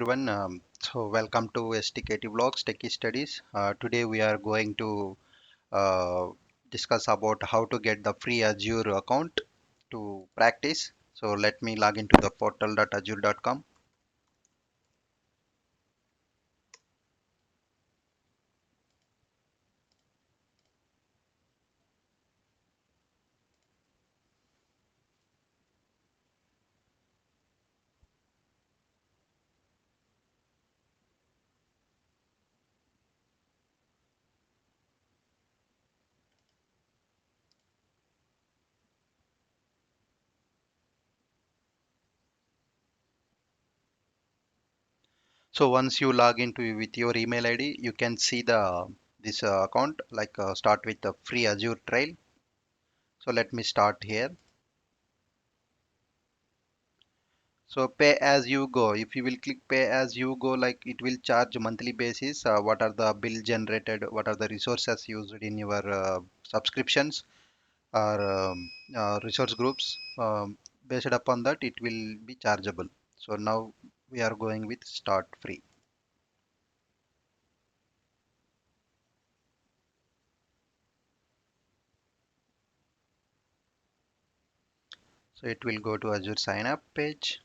Everyone. So welcome to STKT Vlogs Techie Studies. Today we are going to uh, discuss about how to get the free Azure account to practice. So let me log into the portal.azure.com. So once you log into with your email ID, you can see the this account start with the free Azure trial. So let me start here. So pay as you go. If you will click pay as you go, like it will charge monthly basis. What are the bill generated? What are the resources used in your subscriptions or resource groups? Based upon that, it will be chargeable. So now we are going with start free. So it will go to Azure sign up page.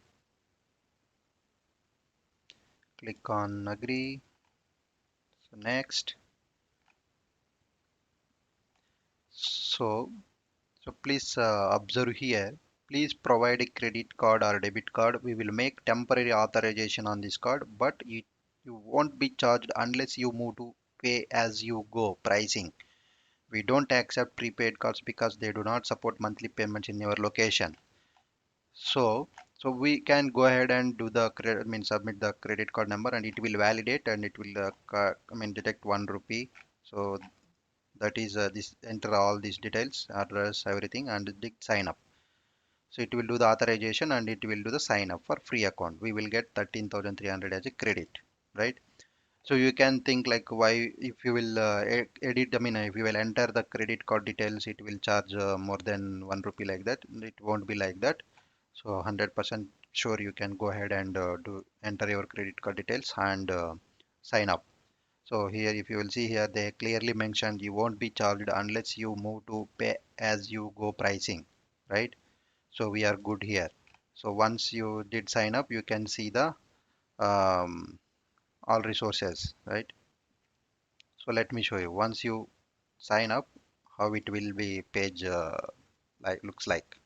Click on agree. So next. So please observe here. Please provide a credit card or debit card. We will make temporary authorization on this card, but you won't be charged unless you move to pay as you go pricing. We don't accept prepaid cards because they do not support monthly payments in your location. So, we can go ahead and do the credit, submit the credit card number, and it will validate and it will, detect 1 rupee. So that is this enter all these details, address, everything, and sign up. So it will do the authorization and it will do the sign up for free account. We will get 13,300 as a credit, right? So you can think like why if you will edit, if you will enter the credit card details, it will charge more than 1 rupee like that. It won't be like that. So 100% sure you can go ahead and do enter your credit card details and sign up. So here if you will see here they clearly mentioned you won't be charged unless you move to pay as you go pricing, right? So we are good here. So once you did sign up, you can see the um, all resources, right? So let me show you. Once you sign up, how it will be page like looks like.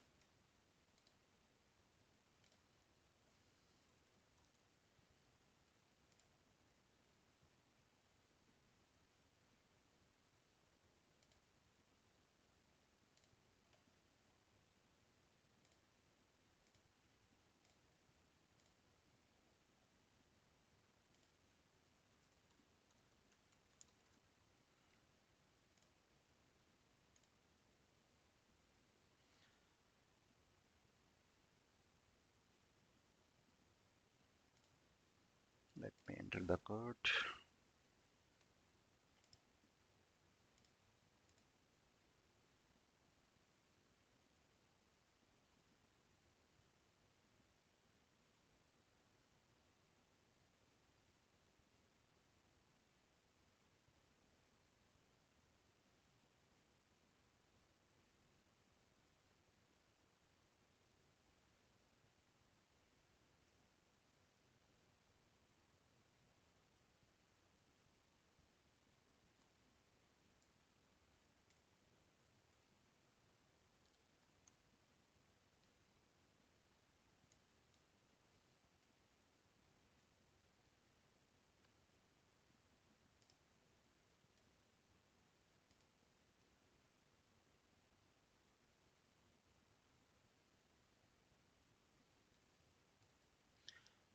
Let me enter the code.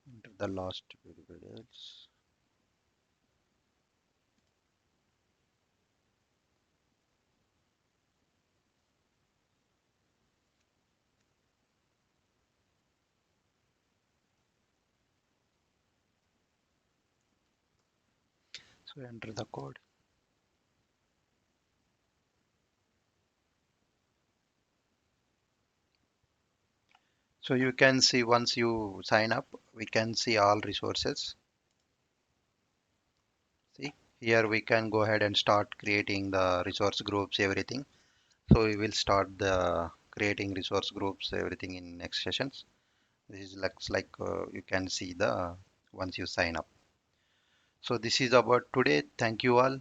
Enter the last variables. So enter the code. So you can see once you sign up, we can see all resources. See, here we can go ahead and start creating the resource groups, everything. So we will start the creating resource groups, everything in next sessions. This is looks like you can see the once you sign up. So this is about today. Thank you all.